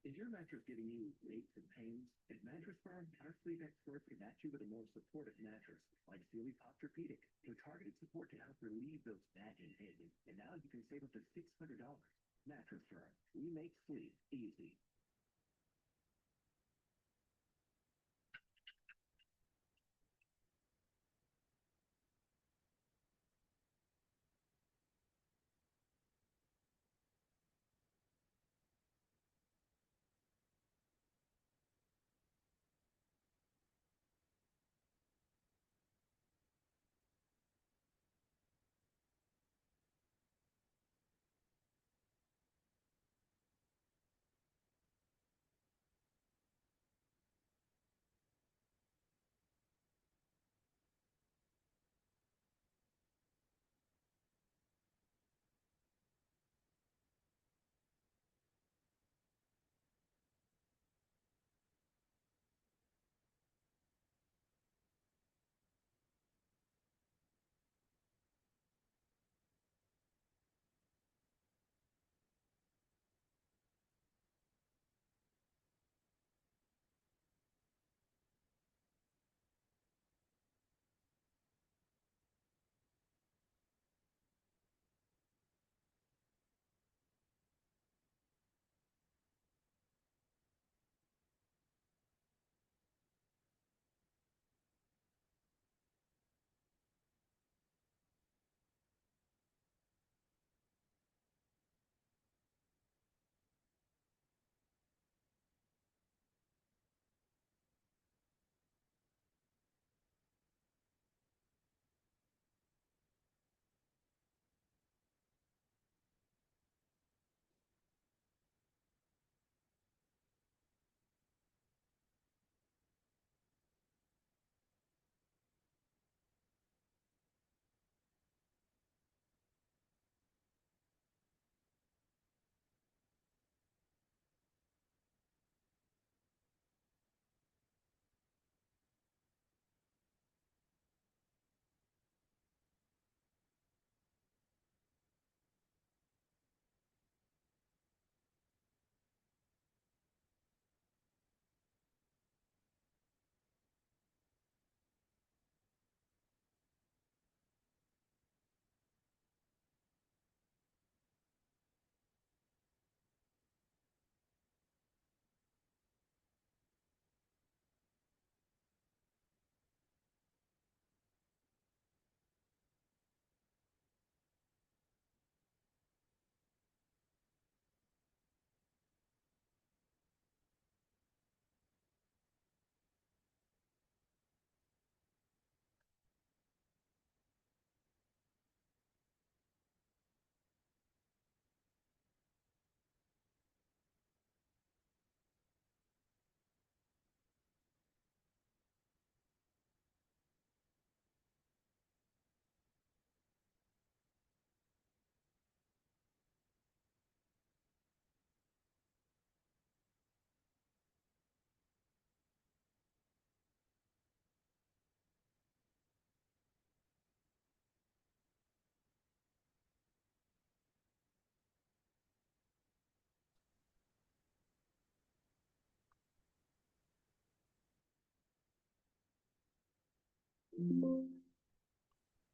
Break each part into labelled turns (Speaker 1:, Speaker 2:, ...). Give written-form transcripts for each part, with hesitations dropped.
Speaker 1: Is your mattress giving you aches and pains? At Mattress Firm, our sleep experts can match you with a more supportive mattress, like Sealy Posturepedic, with targeted support to help relieve those nagging headaches. And now you can save up to $600. Mattress Firm, we make sleep easy.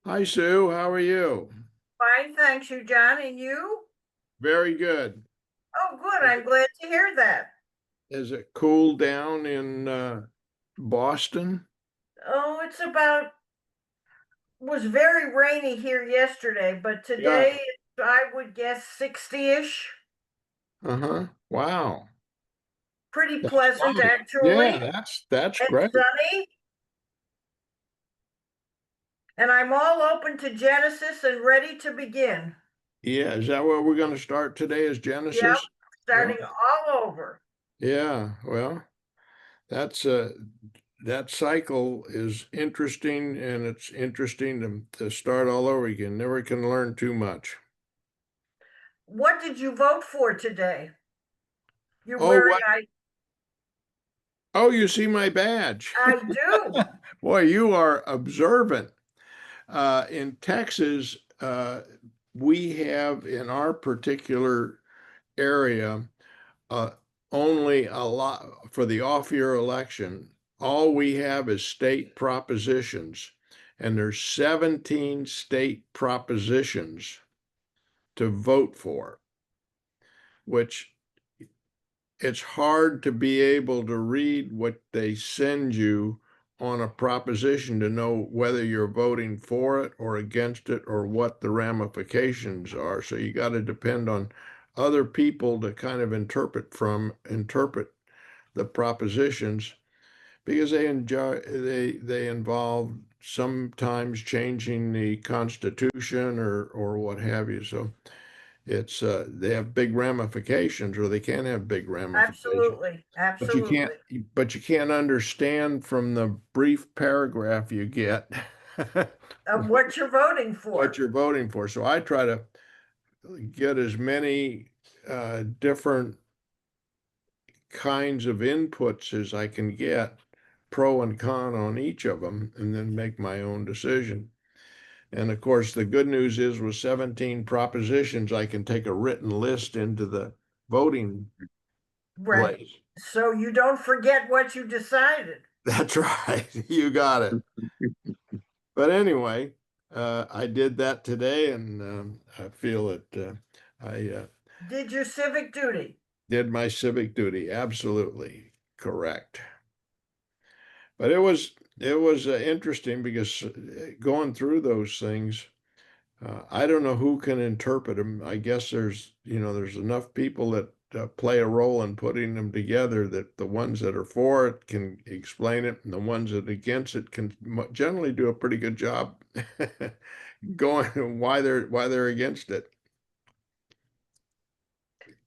Speaker 2: Hi, Sue. How are you?
Speaker 3: Fine, thanks you, John. And you?
Speaker 2: Very good.
Speaker 3: Oh, good.
Speaker 2: Has
Speaker 3: I'm glad to hear that.
Speaker 2: it cooled down in Boston?
Speaker 3: Oh, was very rainy here yesterday, but
Speaker 2: Yeah.
Speaker 3: today I would guess 60-ish.
Speaker 2: Uh-huh. Wow.
Speaker 3: Pretty
Speaker 2: That's
Speaker 3: pleasant,
Speaker 2: fine. Yeah,
Speaker 3: actually,
Speaker 2: that's
Speaker 3: and
Speaker 2: great.
Speaker 3: sunny. And I'm all open to Genesis and ready to begin.
Speaker 2: Yeah, is that what we're going to start today is
Speaker 3: Yep,
Speaker 2: Genesis? Yeah.
Speaker 3: starting all over.
Speaker 2: Yeah, well, that's that cycle is interesting and it's interesting to start all over again. Never can learn too much.
Speaker 3: What did you vote for today? You're
Speaker 2: Oh,
Speaker 3: wearing,
Speaker 2: what? Oh, you see my badge.
Speaker 3: I do.
Speaker 2: Boy, you are observant. In Texas, we have in our particular area uh, only a lot for the off-year election. All we have is state propositions, and there's 17 state propositions to vote for, which it's hard to be able to read what they send you on a proposition to know whether you're voting for it or against it or what the ramifications are. So you got to depend on other people to kind of interpret the propositions, because they involve sometimes changing the Constitution or what have you. So it's they have big ramifications, or they can have big ramifications.
Speaker 3: Absolutely,
Speaker 2: But
Speaker 3: absolutely.
Speaker 2: you can't understand from the brief paragraph you get
Speaker 3: Of what you're voting
Speaker 2: what
Speaker 3: for.
Speaker 2: you're voting for. So I try to get as many different kinds of inputs as I can get, pro and con on each of them, and then make my own decision. And of course, the good news is with 17 propositions, I can take a written list into the voting
Speaker 3: Right.
Speaker 2: place.
Speaker 3: So you don't forget what you decided.
Speaker 2: That's right. You got it. But anyway, I did that today, and I feel that I
Speaker 3: Did your civic duty.
Speaker 2: did my civic duty. Absolutely correct. But it was interesting because going through those things, I don't know who can interpret them. I guess there's enough people that play a role in putting them together, that the ones that are for it can explain it, and the ones that are against it can generally do a pretty good job going why they're against it.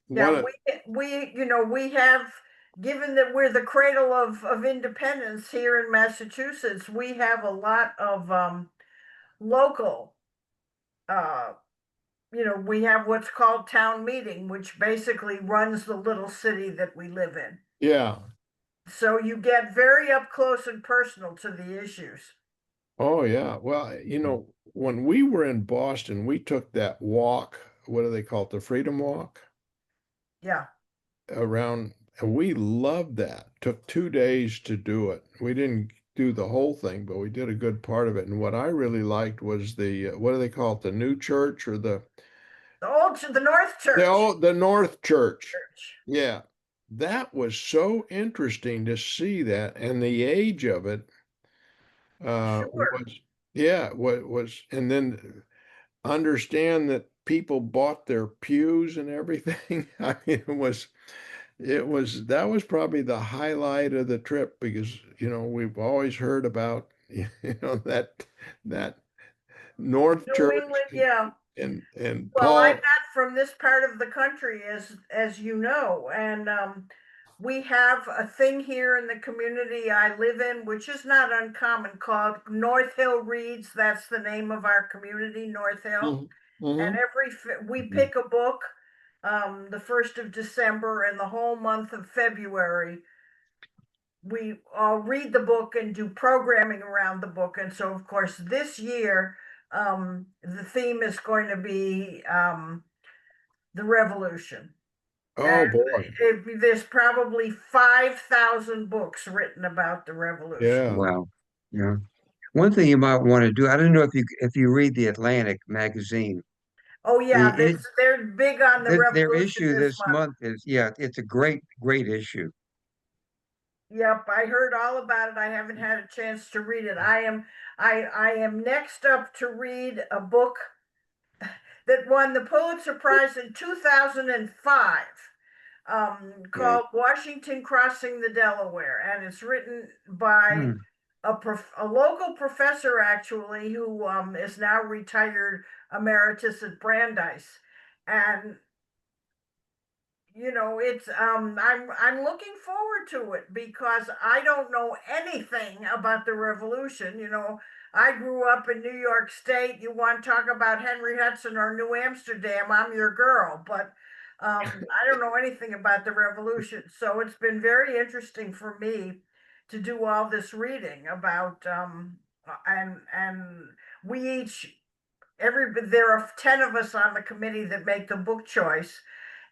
Speaker 2: One
Speaker 3: Now
Speaker 2: of,
Speaker 3: we have, given that we're the cradle of independence here in Massachusetts, we have a lot of local we have what's called town meeting, which basically runs the little city that we live in.
Speaker 2: yeah.
Speaker 3: So you get very up close and personal to the issues.
Speaker 2: Oh yeah. Well, when we were in Boston, we took that walk. What do they call it? The Freedom Walk
Speaker 3: Yeah.
Speaker 2: around, and we loved that. Took 2 days to do it. We didn't do the whole thing, but we did a good part of it. And what I really liked was the what do they call it? The new church, or
Speaker 3: The North Church.
Speaker 2: the North Church.
Speaker 3: Church.
Speaker 2: Yeah. That was so interesting to see that, and the age of it
Speaker 3: Sure.
Speaker 2: was, yeah, what was, and then understand that people bought their pews and everything. I mean, that was probably the highlight of the trip, because we've always heard about that North
Speaker 3: New
Speaker 2: Church,
Speaker 3: England, yeah.
Speaker 2: and
Speaker 3: Well, I'm
Speaker 2: Paul.
Speaker 3: not from this part of the country, as you know, and we have a thing here in the community I live in, which is not uncommon, called North Hill Reads. That's the name of our community, North Hill.
Speaker 2: Mhm,
Speaker 3: And
Speaker 2: mhm.
Speaker 3: we pick a book, the 1st of December, and the whole month of February we all read the book and do programming around the book. And so, of course, this year, the theme is going to be the revolution. And
Speaker 2: Oh boy.
Speaker 3: there's probably 5,000 books written about the revolution.
Speaker 2: Yeah.
Speaker 4: Wow. Yeah. One thing you might want to do, I don't know if you read the Atlantic magazine.
Speaker 3: Oh,
Speaker 4: The
Speaker 3: yeah, they're big on the
Speaker 4: their
Speaker 3: revolution
Speaker 4: issue
Speaker 3: this
Speaker 4: this
Speaker 3: month.
Speaker 4: month is, yeah, it's a great issue.
Speaker 3: Yep, I heard all about it. I haven't had a chance to read it. I am next up to read a book that won the Pulitzer Prize in 2005,
Speaker 4: Okay.
Speaker 3: called Washington Crossing the Delaware. And it's written by
Speaker 4: Hmm.
Speaker 3: a local professor, actually, who is now retired emeritus at Brandeis. And it's I'm looking forward to it because I don't know anything about the revolution. I grew up in New York State. You want to talk about Henry Hudson or New Amsterdam, I'm your girl. But I don't know anything about the revolution. So it's been very interesting for me to do all this reading about and we there are 10 of us on the committee that make the book choice,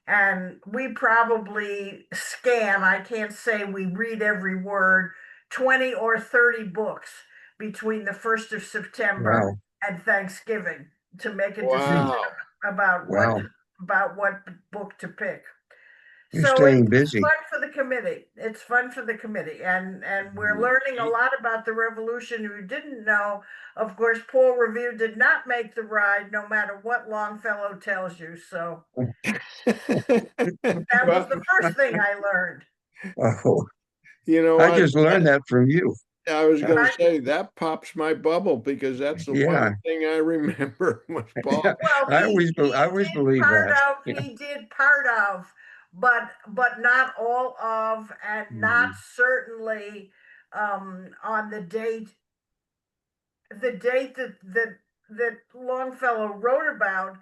Speaker 3: And we probably scan, I can't say we read every word, 20 or 30 books between the 1st of September
Speaker 4: Wow.
Speaker 3: and Thanksgiving to make a decision
Speaker 2: Wow.
Speaker 3: about
Speaker 4: Wow.
Speaker 3: what book to pick.
Speaker 4: You're
Speaker 3: So
Speaker 4: staying
Speaker 3: it's
Speaker 4: busy.
Speaker 3: fun for the committee. It's fun for the committee. And we're
Speaker 2: Mhm.
Speaker 3: learning a lot about the revolution we didn't know. Of course, Paul Revere did not make the ride, no matter what Longfellow tells you. So that was
Speaker 2: Well,
Speaker 3: the first thing I learned.
Speaker 4: Oh,
Speaker 2: you know
Speaker 4: I
Speaker 2: what?
Speaker 4: just learned that from you.
Speaker 2: I was going
Speaker 3: I,
Speaker 2: to say that pops my bubble because that's the one
Speaker 4: Yeah.
Speaker 2: thing I remember was Paul.
Speaker 3: well,
Speaker 4: I always believe that. Yeah.
Speaker 3: he did part of, but not all of, and not
Speaker 4: Mhm.
Speaker 3: certainly on the date that Longfellow wrote about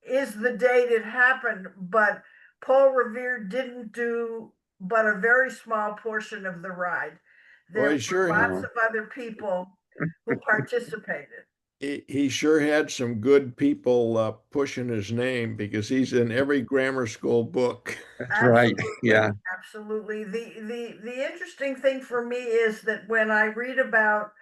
Speaker 3: is the date it happened, but Paul Revere didn't do but a very small portion of the ride.
Speaker 2: Well,
Speaker 3: There were lots
Speaker 4: Oh,
Speaker 3: of other people who participated.
Speaker 2: he sure had some good people pushing his name because he's in every grammar school book.
Speaker 4: that's right.
Speaker 3: Absolutely,
Speaker 4: Yeah.
Speaker 3: absolutely. The interesting thing for me is that when I read about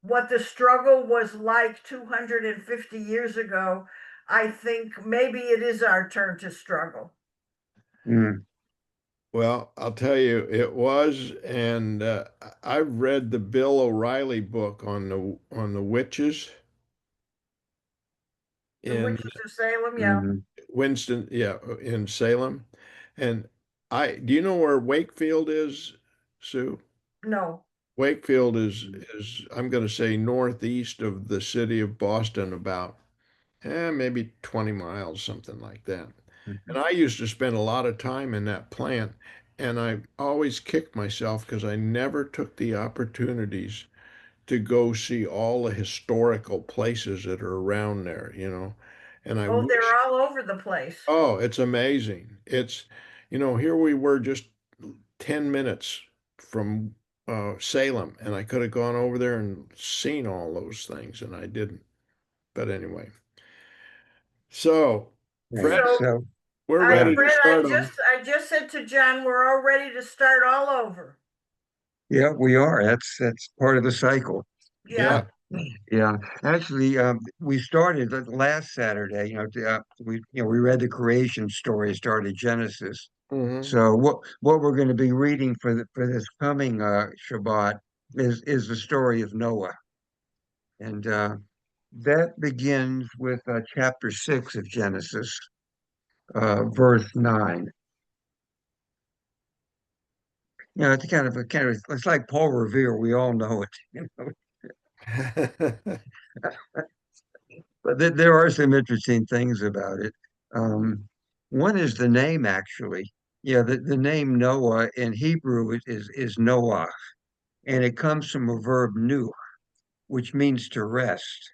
Speaker 3: what the struggle was like 250 years ago, I think maybe it is our turn to struggle.
Speaker 4: Mm.
Speaker 2: Well, I'll tell you, it was, and I've read the Bill O'Reilly book on the witches
Speaker 3: The
Speaker 2: in
Speaker 3: Witches of Salem, yeah.
Speaker 4: Mhm.
Speaker 2: Winston, yeah, in Salem. And do you know where Wakefield is, Sue?
Speaker 3: No.
Speaker 2: Wakefield is I'm going to say northeast of the city of Boston, about maybe 20 miles, something like that. And
Speaker 4: Mhm.
Speaker 2: I used to spend a lot of time in that plant, and I always kicked myself because I never took the opportunities to go see all the historical places that are around there, you know. And I
Speaker 3: Oh, they're
Speaker 2: wish,
Speaker 3: all over the place.
Speaker 2: oh, it's amazing. Here we were just 10 minutes from Salem, and I could have gone over there and seen all those things, and I didn't. But anyway, so
Speaker 4: Right.
Speaker 2: Fred,
Speaker 3: So
Speaker 4: So,
Speaker 2: we're
Speaker 4: yeah.
Speaker 2: ready to
Speaker 3: Fred,
Speaker 2: start on.
Speaker 3: I just said to John, we're all ready to start all over.
Speaker 4: Yeah, we are. That's part of the cycle.
Speaker 3: Yeah.
Speaker 2: Yeah.
Speaker 4: Yeah. Yeah. Actually, we started last Saturday, we read the creation story, started Genesis.
Speaker 2: Hmm.
Speaker 4: So what we're going to be reading for this coming Shabbat is the story of Noah. And that begins with chapter 6 of Genesis, verse 9. It's it's like Paul Revere. We all know it, but there are some interesting things about it. Um, One is the name, actually. Yeah, the name Noah in Hebrew is Noah, and it comes from a verb nu, which means to rest.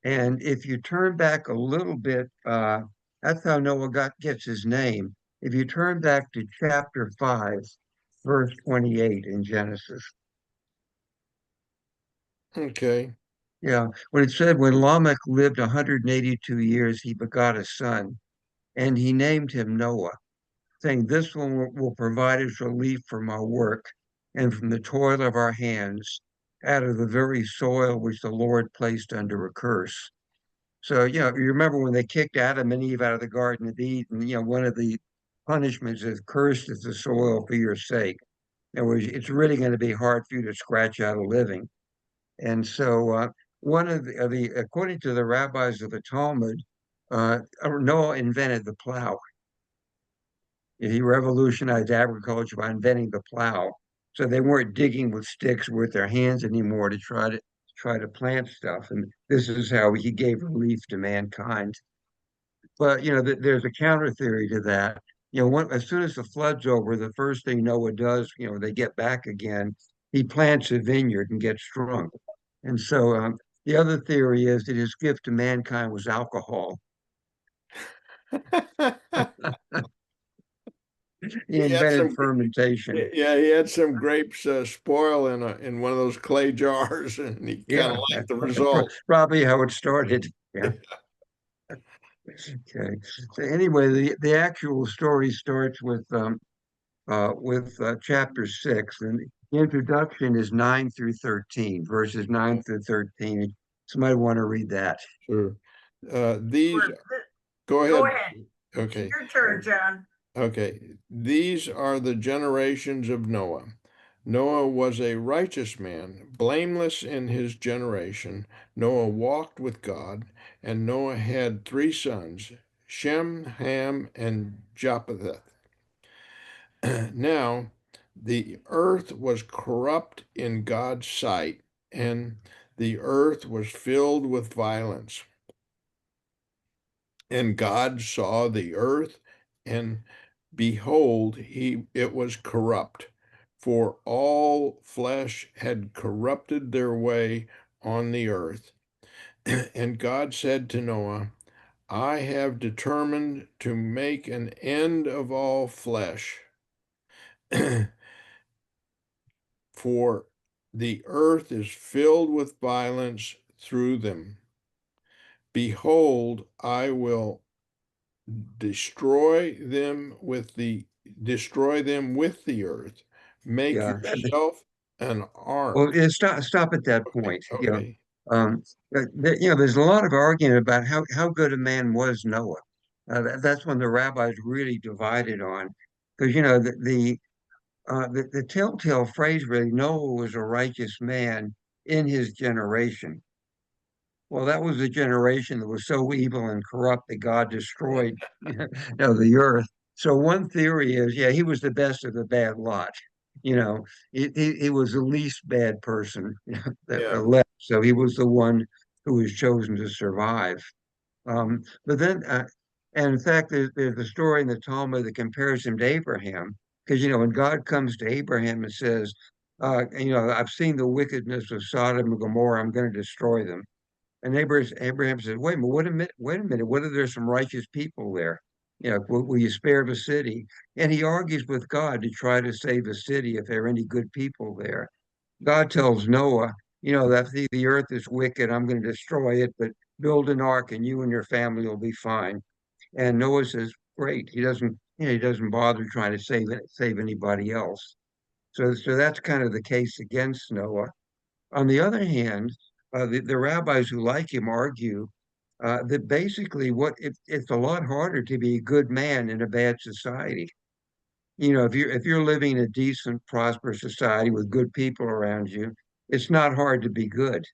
Speaker 4: And if you turn back a little bit, that's how Noah gets his name. If you turn back to chapter 5, verse 28 in Genesis.
Speaker 2: Okay.
Speaker 4: Yeah, when it said, when Lamech lived 182 years, he begot a son, and he named him Noah, saying, this one will provide us relief from our work and from the toil of our hands, out of the very soil which the Lord placed under a curse. So, you remember when they kicked Adam and Eve out of the Garden of Eden, one of the punishments is cursed is the soil for your sake. In other words, it's really going to be hard for you to scratch out a living. And so, one of according to the rabbis of the Talmud, Noah invented the plow. He revolutionized agriculture by inventing the plow. So they weren't digging with sticks with their hands anymore to try to plant stuff. And this is how he gave relief to mankind. But there's a counter theory to that. As soon as the flood's over, the first thing Noah does, they get back again. He plants a vineyard and gets drunk. And so the other theory is that his gift to mankind was alcohol. He
Speaker 2: He had
Speaker 4: invented
Speaker 2: some,
Speaker 4: fermentation.
Speaker 2: yeah, he had some grapes spoil in one of those clay jars, and he kind of
Speaker 4: Yeah,
Speaker 2: liked the result.
Speaker 4: probably how it started. Yeah. Okay. So anyway, the actual story starts with chapter 6, and the introduction is 9 through 13, verses 9 through 13. Somebody want to read that?
Speaker 2: Sure. These,
Speaker 3: Sure.
Speaker 2: go
Speaker 3: Go
Speaker 2: ahead.
Speaker 3: ahead.
Speaker 2: Okay.
Speaker 3: Your turn, John.
Speaker 2: Okay. These are the generations of Noah. Noah was a righteous man, blameless in his generation. Noah walked with God, and Noah had 3 sons, Shem, Ham, and Japheth. Now, the earth was corrupt in God's sight, and the earth was filled with violence. And God saw the earth, and behold, it was corrupt, for all flesh had corrupted their way on the earth. And God said to Noah, I have determined to make an end of all flesh, for the earth is filled with violence through them. Behold, I will destroy them with the earth. Make
Speaker 4: Yeah.
Speaker 2: yourself an
Speaker 4: Well,
Speaker 2: ark.
Speaker 4: stop at that
Speaker 2: Okay,
Speaker 4: point.
Speaker 2: okay.
Speaker 4: There's a lot of argument about how good a man was Noah. That's when the rabbis really divided on, because the telltale phrase really, Noah was a righteous man in his generation. Well, that was a generation that was so evil and corrupt that God destroyed, the earth. So one theory is, yeah, he was the best of the bad lot. You know, he was the least bad person that
Speaker 2: Yeah.
Speaker 4: left. So he was the one who was chosen to survive. But then, and in fact, there's a story in the Talmud that compares him to Abraham, because when God comes to Abraham and says, I've seen the wickedness of Sodom and Gomorrah, I'm going to destroy them. And Abraham said, wait a minute, what if there's some righteous people there? Will you spare the city? And he argues with God to try to save the city if there are any good people there. God tells Noah, that the earth is wicked, I'm going to destroy it, but build an ark and you and your family will be fine. And Noah says, great. He doesn't bother trying to save anybody else. So that's kind of the case against Noah. On the other hand, the rabbis who like him argue that basically it's a lot harder to be a good man in a bad society. If you're living in a decent, prosperous society with good people around you, it's not hard to be good.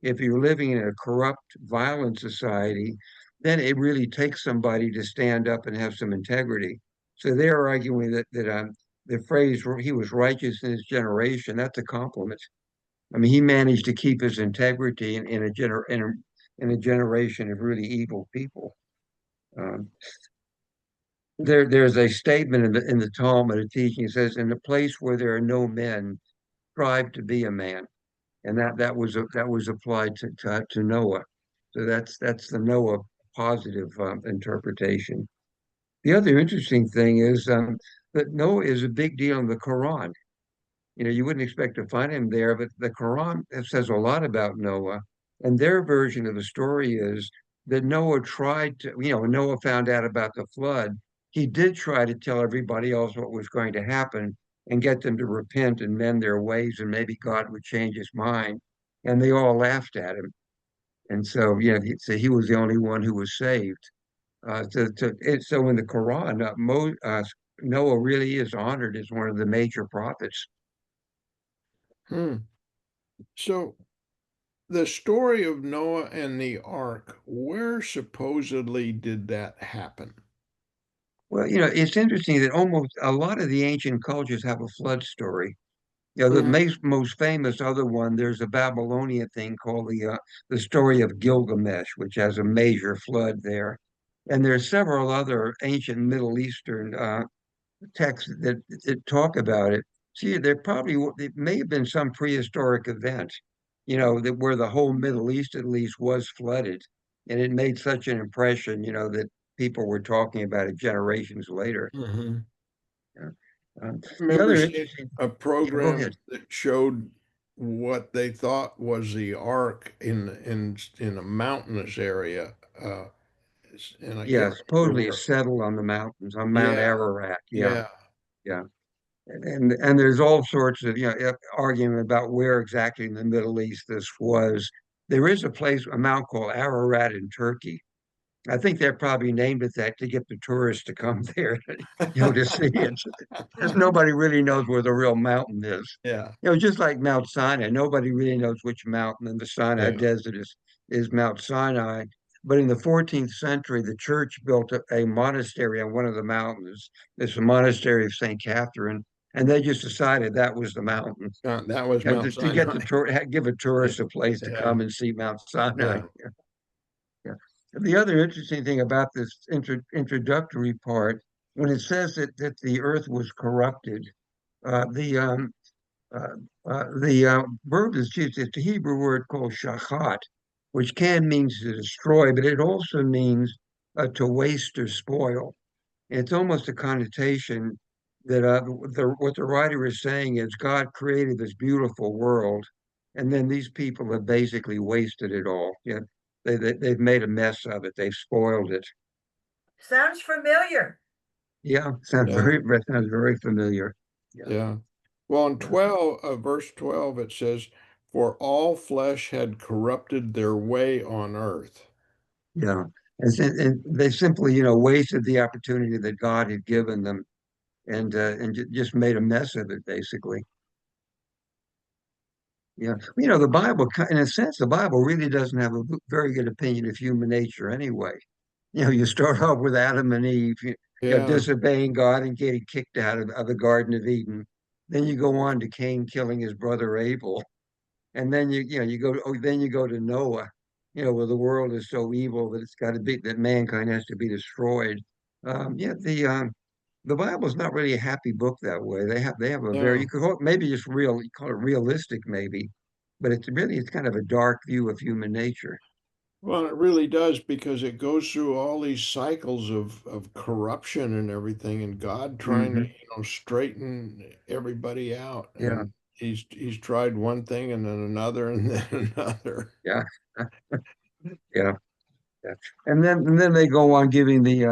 Speaker 4: If you're living in a corrupt, violent society, then it really takes somebody to stand up and have some integrity. So they're arguing that the phrase "he was righteous in his generation" that's a compliment. I mean, he managed to keep his integrity in a generation of really evil people. Um, there's a statement in the Talmud, a teaching says, "In the place where there are no men, strive to be a man," and that was applied to Noah. So that's the Noah positive interpretation. The other interesting thing is that Noah is a big deal in the Quran. You wouldn't expect to find him there, but the Quran says a lot about Noah. And their version of the story is that Noah tried to, when Noah found out about the flood, he did try to tell everybody else what was going to happen and get them to repent and mend their ways, and maybe God would change his mind. And they all laughed at him. And so, so he was the only one who was saved. So in the Quran, Noah really is honored as one of the major prophets.
Speaker 2: Hmm. So the story of Noah and the ark, where supposedly did that happen?
Speaker 4: Well, it's interesting that almost a lot of the ancient cultures have a flood story. The
Speaker 2: Mhm.
Speaker 4: most famous other one, there's a Babylonian thing called the story of Gilgamesh, which has a major flood there. And there's several other ancient Middle Eastern texts that talk about it. See, there may have been some prehistoric event, that where the whole Middle East at least was flooded, and it made such an impression, that people were talking about it generations later.
Speaker 2: Mhm.
Speaker 4: Yeah.
Speaker 2: I
Speaker 4: The
Speaker 2: remember
Speaker 4: other
Speaker 2: seeing
Speaker 4: interesting,
Speaker 2: a
Speaker 4: yeah, go
Speaker 2: program
Speaker 4: ahead.
Speaker 2: that showed what they thought was the ark in a mountainous area. and I
Speaker 4: Yeah,
Speaker 2: can't remember
Speaker 4: supposedly
Speaker 2: where.
Speaker 4: it's settled on the mountains, on Mount
Speaker 2: Yeah,
Speaker 4: Ararat. Yeah,
Speaker 2: yeah,
Speaker 4: yeah. And there's all sorts of argument about where exactly in the Middle East this was. There is a place, a mount called Ararat in Turkey. I think they probably named it that to get the tourists to come there, to see it. Because nobody really knows where the real mountain is.
Speaker 2: yeah,
Speaker 4: Just like Mount Sinai, nobody really knows which mountain in the Sinai
Speaker 2: yeah,
Speaker 4: Desert is Mount Sinai. But in the 14th century, the church built a monastery on one of the mountains. It's the monastery of St. Catherine, and they just decided that was the mountain.
Speaker 2: that was Mount
Speaker 4: To get
Speaker 2: Sinai.
Speaker 4: the tour, give a
Speaker 2: Yeah,
Speaker 4: tourist a place to
Speaker 2: yeah,
Speaker 4: come and see Mount Sinai.
Speaker 2: yeah,
Speaker 4: Yeah. The other interesting thing about this introductory part, when it says that the earth was corrupted, the uh, verb is used. It's a Hebrew word called shachat, which can mean to destroy, but it also means to waste or spoil. It's almost a connotation that what the writer is saying is God created this beautiful world, and then these people have basically wasted it all. Yeah, they've made a mess of it. They've spoiled it.
Speaker 3: Sounds familiar.
Speaker 4: Yeah,
Speaker 2: yeah,
Speaker 4: sounds very familiar. Yeah,
Speaker 2: yeah. Well, in
Speaker 4: yeah,
Speaker 2: 12, verse 12, it says, "For all flesh had corrupted their way on earth."
Speaker 4: yeah. And they simply, wasted the opportunity that God had given them, and just made a mess of it, basically. Yeah, the Bible, in a sense, the Bible really doesn't have a very good opinion of human nature anyway. You start off with Adam and Eve,
Speaker 2: Yeah,
Speaker 4: disobeying God and getting kicked out of the Garden of Eden. Then you go on to Cain killing his brother Abel, and then then you go to Noah, where the world is so evil that it's got to be that mankind has to be destroyed. Yeah, the Bible is not really a happy book that way. They have a very you
Speaker 2: no.
Speaker 4: could call it maybe just you call it realistic maybe, but it's kind of a dark view of human nature.
Speaker 2: Well, it really does because it goes through all these cycles of corruption and everything, and God trying to,
Speaker 4: Hmm.
Speaker 2: straighten everybody out.
Speaker 4: Yeah,
Speaker 2: And he's tried one thing and then another and then another.
Speaker 4: yeah, yeah, yeah. And then they go on giving the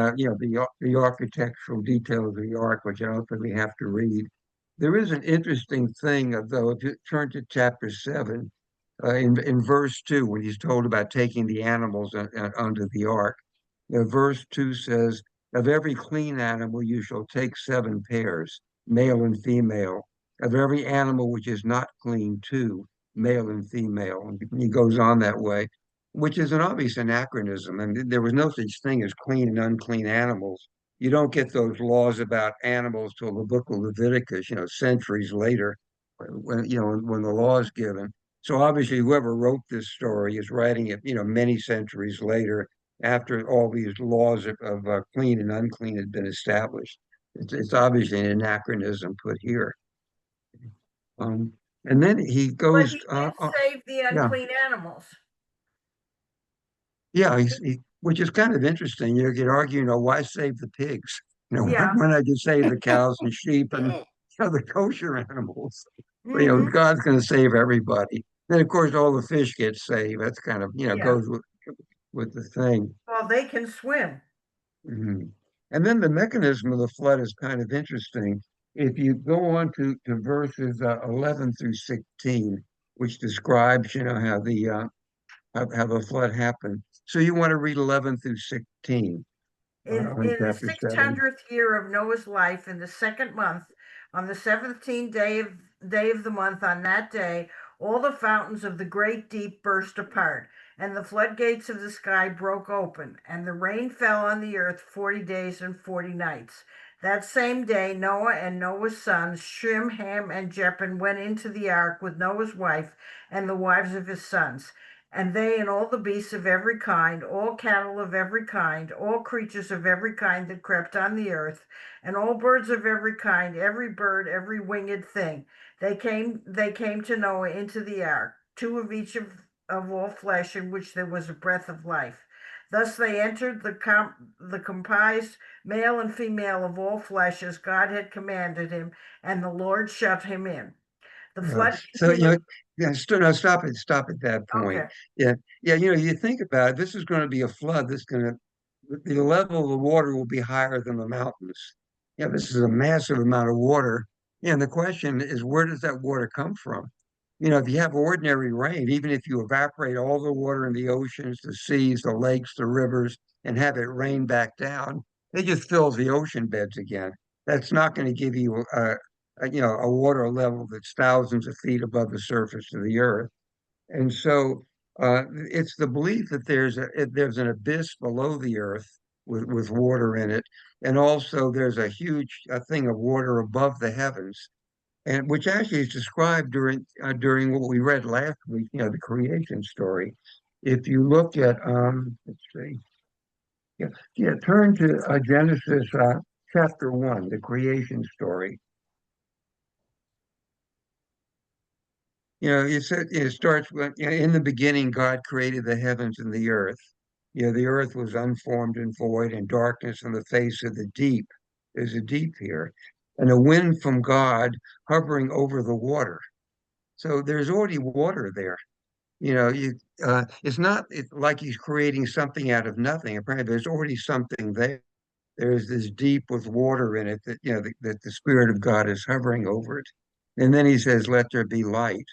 Speaker 4: architectural details of the ark, which I don't think we have to read. There is an interesting thing, though, if you turn to chapter 7, in verse 2, when he's told about taking the animals onto the ark. Verse 2 says, "Of every clean animal you shall take 7 pairs, male and female. Of every animal which is not clean, 2, male and female." And he goes on that way, which is an obvious anachronism. And there was no such thing as clean and unclean animals. You don't get those laws about animals till the book of Leviticus, centuries later, when the law is given. So obviously, whoever wrote this story is writing it, many centuries later, after all these laws of clean and unclean had been established. It's obviously an anachronism put here. Um, and then he
Speaker 3: But
Speaker 4: goes,
Speaker 3: he did save the
Speaker 4: yeah,
Speaker 3: unclean animals.
Speaker 4: yeah, which is kind of interesting. You could argue, why save the pigs?
Speaker 3: Yeah.
Speaker 4: Why not just save the cows and sheep and
Speaker 2: Yeah.
Speaker 4: the kosher animals? But,
Speaker 3: Hmm.
Speaker 4: God's going to save everybody. Then, of course, all the fish get saved. That's kind of,
Speaker 3: Yeah.
Speaker 4: goes with the thing.
Speaker 3: Well, they can swim.
Speaker 4: Mhm. And then the mechanism of the flood is kind of interesting. If you go on to verses 11 through 16, which describes, how the flood happened. So you want to read 11 through 16 on
Speaker 3: In the
Speaker 4: chapter 7.
Speaker 3: 600th year of Noah's life, in the second month, on the 17th day of the month, on that day, all the fountains of the great deep burst apart, and the floodgates of the sky broke open, and the rain fell on the earth 40 days and 40 nights. That same day, Noah and Noah's sons, Shem, Ham, and Japheth, went into the ark with Noah's wife and the wives of his sons. And they and all the beasts of every kind, all cattle of every kind, all creatures of every kind that crept on the earth, and all birds of every kind, every bird, every winged thing. They came to Noah into the ark, two of each of all flesh, in which there was a breath of life. Thus they entered the comprised male and female of all flesh, as God had commanded him, and the Lord shut him in. The flood
Speaker 4: So,
Speaker 3: continued.
Speaker 4: yeah, no, stop at that point.
Speaker 3: Okay.
Speaker 4: Yeah, yeah, you think about it, this is going to be a flood that's going to the level of the water will be higher than the mountains. This is a massive amount of water. And the question is, where does that water come from? If you have ordinary rain, even if you evaporate all the water in the oceans, the seas, the lakes, the rivers, and have it rain back down, it just fills the ocean beds again. That's not going to give you a water level that's thousands of feet above the surface of the earth. And so it's the belief that there's an abyss below the earth with water in it, and also there's a huge thing of water above the heavens, and which actually is described during what we read last week, the creation story. If you look at let's see, turn to Genesis chapter 1, the creation story. It starts with, in the beginning, God created the heavens and the earth. The earth was unformed and void, and darkness on the face of the deep. There's a deep here, and a wind from God hovering over the water. So there's already water there. It's not like he's creating something out of nothing. Apparently, there's already something there. There's this deep with water in it that the Spirit of God is hovering over it. And then he says, "Let there be light."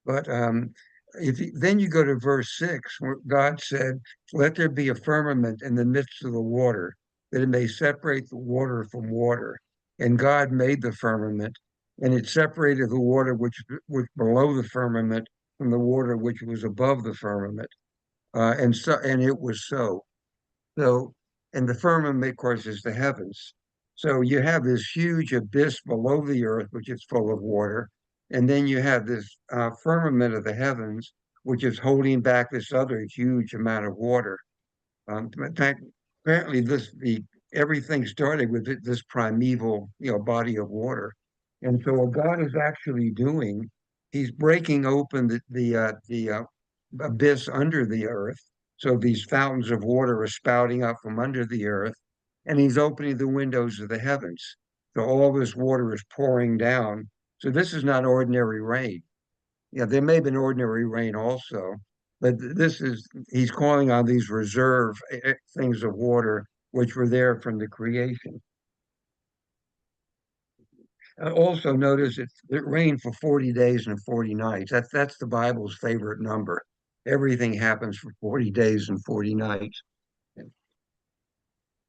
Speaker 4: But then you go to verse 6, where God said, "Let there be a firmament in the midst of the water, that it may separate the water from water." And God made the firmament, and it separated the water which was below the firmament from the water which was above the firmament. And it was so. So, and the firmament, of course, is the heavens. So you have this huge abyss below the earth, which is full of water. And then you have this firmament of the heavens, which is holding back this other huge amount of water. In fact, apparently everything started with this primeval, body of water. And so what God is actually doing, he's breaking open the abyss under the earth. So these fountains of water are spouting up from under the earth, and he's opening the windows of the heavens. So all this water is pouring down. So this is not ordinary rain. There may have been ordinary rain also, but he's calling on these reserve things of water which were there from the creation. Also notice it rained for 40 days and 40 nights. That's the Bible's favorite number. Everything happens for 40 days and 40 nights.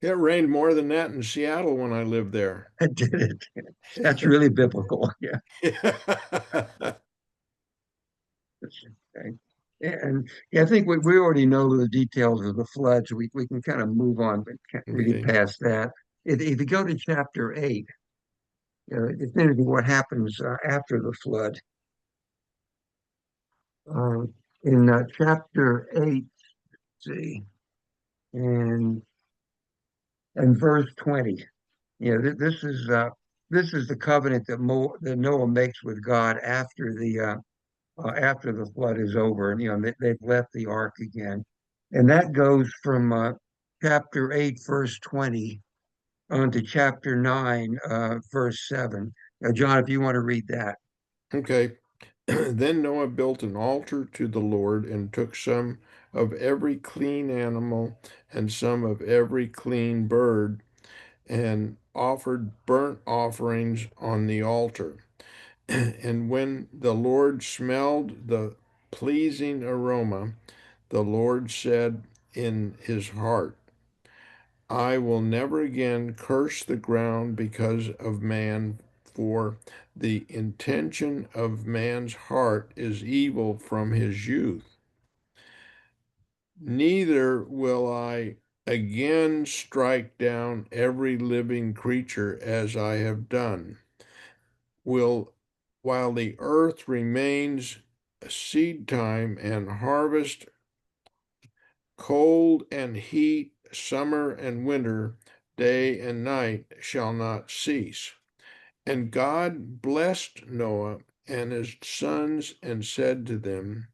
Speaker 2: It rained more than that in Seattle when I lived there.
Speaker 4: I did it. That's really biblical. Yeah. Okay. And I think we already know the details of the flood, so we can kind of move on, but can't really
Speaker 2: Okay.
Speaker 4: past that. If you go to chapter 8, it's into what happens after the flood. In chapter 8, see, and verse 20. This is the covenant that Noah makes with God after the flood is over, and they've left the ark again, and that goes from chapter 8, verse 20, on to chapter 9, verse 7. John, if you want to read that.
Speaker 2: Okay. Then Noah built an altar to the Lord and took some of every clean animal and some of every clean bird and offered burnt offerings on the altar. And when the Lord smelled the pleasing aroma, the Lord said in his heart, I will never again curse the ground because of man, for the intention of man's heart is evil from his youth. Neither will I again strike down every living creature as I have done. While the earth remains seed time and harvest, cold and heat, summer and winter, day and night shall not cease. And God blessed Noah and his sons and said to them,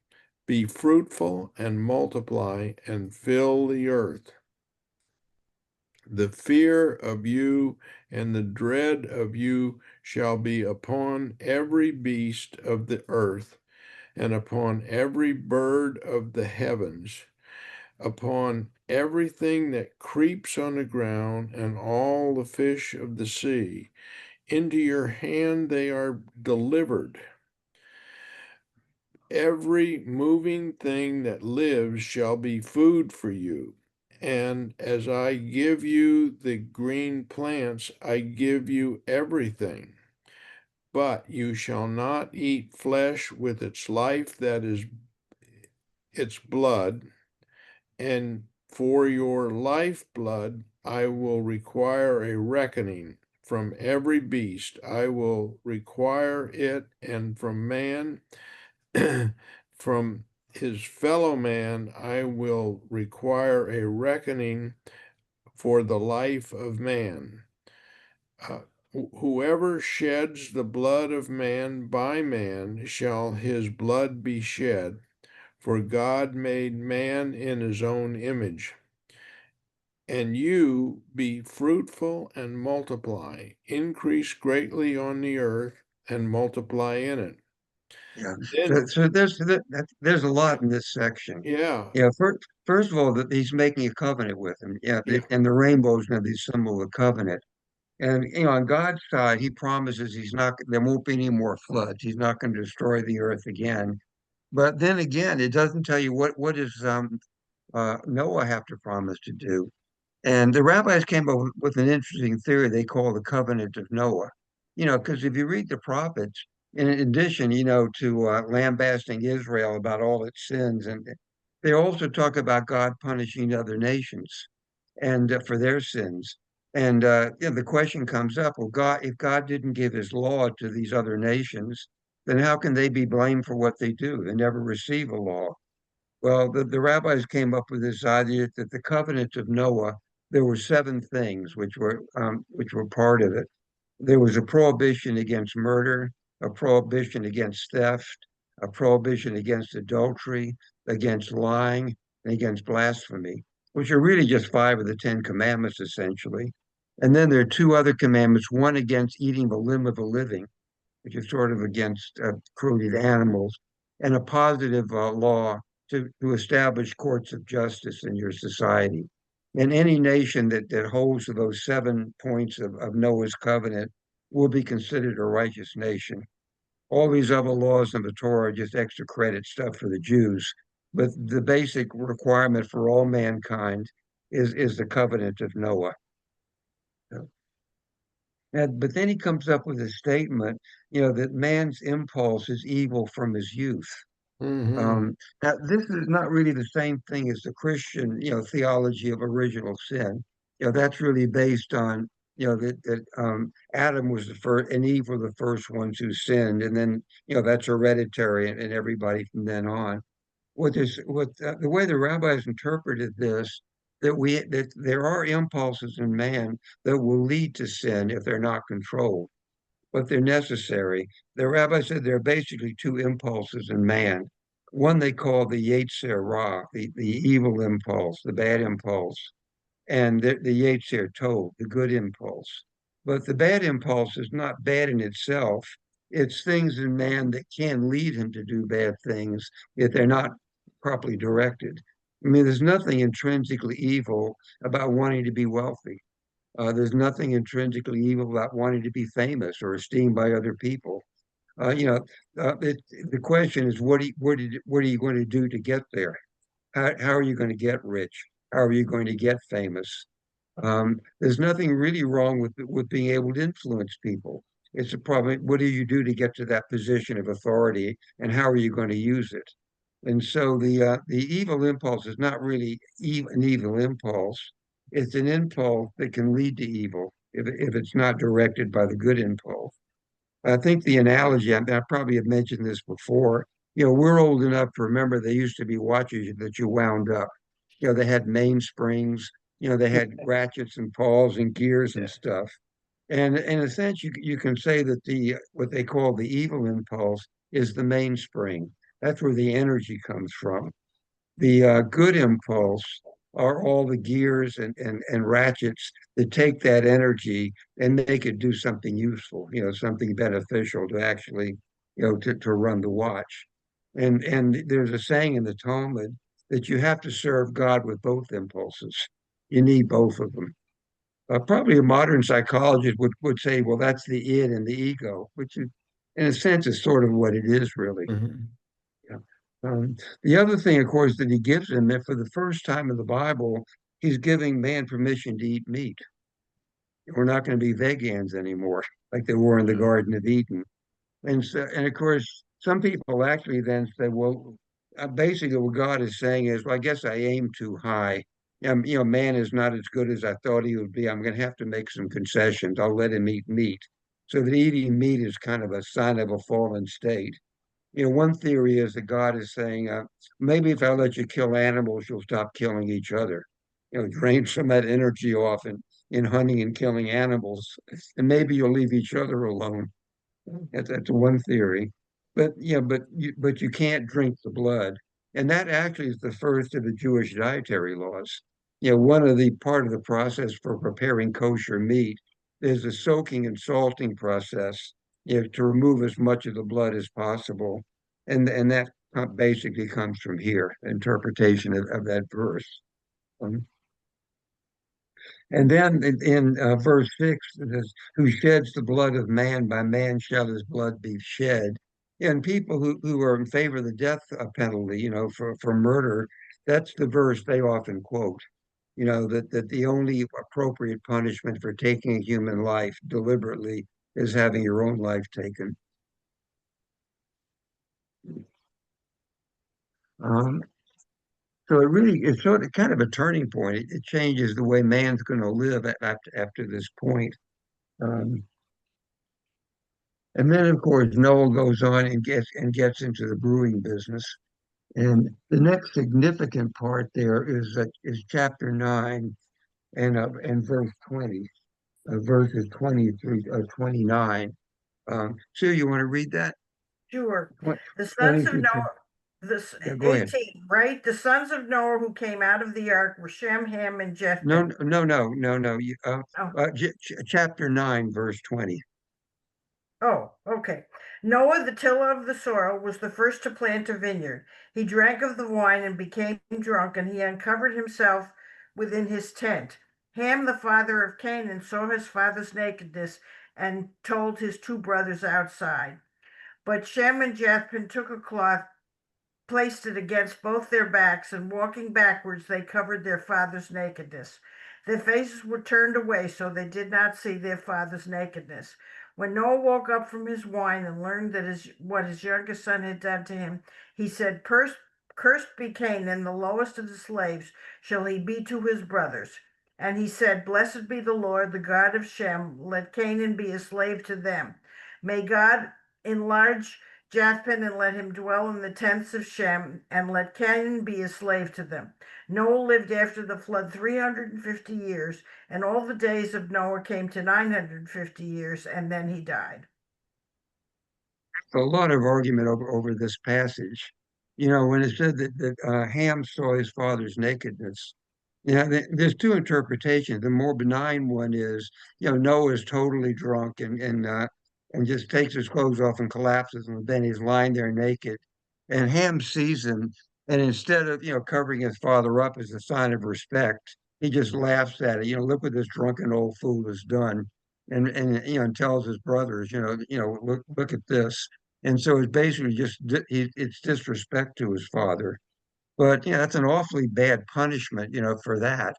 Speaker 2: Be fruitful and multiply and fill the earth. The fear of you and the dread of you shall be upon every beast of the earth and upon every bird of the heavens, upon everything that creeps on the ground and all the fish of the sea. Into your hand they are delivered. Every moving thing that lives shall be food for you. And as I give you the green plants, I give you everything. But you shall not eat flesh with its life, that is its blood, and for your lifeblood I will require a reckoning. From every beast I will require it, and from man, from his fellow man, I will require a reckoning for the life of man. Whoever sheds the blood of man, by man shall his blood be shed, for God made man in his own image. And you be fruitful and multiply, increase greatly on the earth and multiply in it.
Speaker 4: Yeah.
Speaker 2: Then,
Speaker 4: So there's a lot in this section.
Speaker 2: yeah,
Speaker 4: Yeah. First of all, that he's making a covenant with him. Yeah.
Speaker 2: yeah,
Speaker 4: And the rainbow is going to be a symbol of the covenant. And on God's side, he promises there won't be any more floods. He's not going to destroy the earth again. But then again, it doesn't tell you what does Noah have to promise to do. And the rabbis came up with an interesting theory they call the covenant of Noah. Because if you read the prophets, in addition, to lambasting Israel about all its sins, and they also talk about God punishing other nations and for their sins. And the question comes up: well, if God didn't give His law to these other nations, then how can they be blamed for what they do? They never receive a law. Well, the rabbis came up with this idea that the covenant of Noah, there were seven things which were part of it. There was a prohibition against murder, a prohibition against theft, a prohibition against adultery, against lying, and against blasphemy, which are really just five of the Ten Commandments, essentially. And then there are two other commandments, one against eating the limb of the living, which is sort of against cruelty to animals, and a positive law to establish courts of justice in your society. And any nation that holds to those 7 points of Noah's covenant will be considered a righteous nation. All these other laws in the Torah are just extra credit stuff for the Jews. But the basic requirement for all mankind is the covenant of Noah. But then he comes up with a statement, that man's impulse is evil from his youth.
Speaker 2: mm-hmm,
Speaker 4: Now, this is not really the same thing as the Christian, theology of original sin. That's really based on, that Adam was the first and Eve were the first ones who sinned, and then, that's hereditary and everybody from then on. The way the rabbis interpreted this, that there are impulses in man that will lead to sin if they're not controlled, but they're necessary. The rabbi said there are basically two impulses in man. One they call the Yetzer Ra, the evil impulse, the bad impulse, and the Yetzer Tov, the good impulse. But the bad impulse is not bad in itself. It's things in man that can lead him to do bad things if they're not properly directed. I mean, there's nothing intrinsically evil about wanting to be wealthy. There's nothing intrinsically evil about wanting to be famous or esteemed by other people. Uh, you know, the question is, what are you going to do to get there? How are you going to get rich? How are you going to get famous? There's nothing really wrong with being able to influence people. It's a problem. What do you do to get to that position of authority, and how are you going to use it? And so the evil impulse is not really an evil impulse. It's an impulse that can lead to evil if it's not directed by the good impulse. I think the analogy, I probably have mentioned this before. We're old enough to remember there used to be watches that you wound up. They had mainsprings, they had ratchets and pawls and gears and
Speaker 2: yeah,
Speaker 4: stuff. And in a sense, you can say that what they call the evil impulse is the mainspring. That's where the energy comes from. The good impulse are all the gears and ratchets that take that energy and make it do something useful, something beneficial to actually, to run the watch. And there's a saying in the Talmud that you have to serve God with both impulses. You need both of them. Probably a modern psychologist would say, well, that's the id and the ego, which is, in a sense, is sort of what it is, really.
Speaker 2: Mhm.
Speaker 4: Yeah. The other thing, of course, that he gives him, that for the first time in the Bible, he's giving man permission to eat meat. We're not going to be vegans anymore, like they were in the Garden of Eden. And so, and of course, some people actually then say, well, basically what God is saying is, well, I guess I aim too high. Man is not as good as I thought he would be. I'm going to have to make some concessions. I'll let him eat meat. So that eating meat is kind of a sign of a fallen state. One theory is that God is saying, maybe if I let you kill animals, you'll stop killing each other. Drain some of that energy off in hunting and killing animals, and maybe you'll leave each other alone. That's one theory, but you can't drink the blood, and that actually is the first of the Jewish dietary laws. One of the part of the process for preparing kosher meat is the soaking and salting process, to remove as much of the blood as possible, and that basically comes from here, interpretation of that verse. Um, and then in verse 6, it says, who sheds the blood of man, by man shall his blood be shed. And people who are in favor of the death penalty, for murder, that's the verse they often quote, that the only appropriate punishment for taking a human life deliberately is having your own life taken. Um, so it's sort of kind of a turning point. It changes the way man's going to live after this point. Um, And then, of course, Noah goes on and gets into the brewing business. And the next significant part there is chapter 9 and verse 20, verses 20 through 29. Sue, you want to read that?
Speaker 3: Sure. The sons
Speaker 4: 20
Speaker 3: of
Speaker 4: through 10.
Speaker 3: Noah, this
Speaker 4: Yeah, go ahead.
Speaker 3: 18, right? The sons of Noah who came out of the ark were Shem, Ham, and
Speaker 4: No,
Speaker 3: Japheth.
Speaker 4: no, no, no, no.
Speaker 3: Oh,
Speaker 4: Chapter 9, verse 20.
Speaker 3: oh, okay. Noah, the tiller of the soil, was the first to plant a vineyard. He drank of the wine and became drunk, and he uncovered himself within his tent. Ham, the father of Canaan, saw his father's nakedness and told his two brothers outside. But Shem and Japheth took a cloth, placed it against both their backs, and walking backwards, they covered their father's nakedness. Their faces were turned away, so they did not see their father's nakedness. When Noah woke up from his wine and learned what his youngest son had done to him, he said, cursed be Canaan, the lowest of the slaves shall he be to his brothers. And he said, blessed be the Lord, the God of Shem, let Canaan be a slave to them. May God enlarge Japheth, and let him dwell in the tents of Shem, and let Canaan be a slave to them. Noah lived after the flood 350 years, and all the days of Noah came to 950 years, and then he died.
Speaker 4: A lot of argument over this passage. When it said that Ham saw his father's nakedness, there's two interpretations. The more benign one is, Noah is totally drunk and just takes his clothes off and collapses, and then he's lying there naked. And Ham sees him, and instead of covering his father up as a sign of respect, he just laughs at it. Look what this drunken old fool has done, and tells his brothers, look at this. And so it's basically it's disrespect to his father. But that's an awfully bad punishment, for that.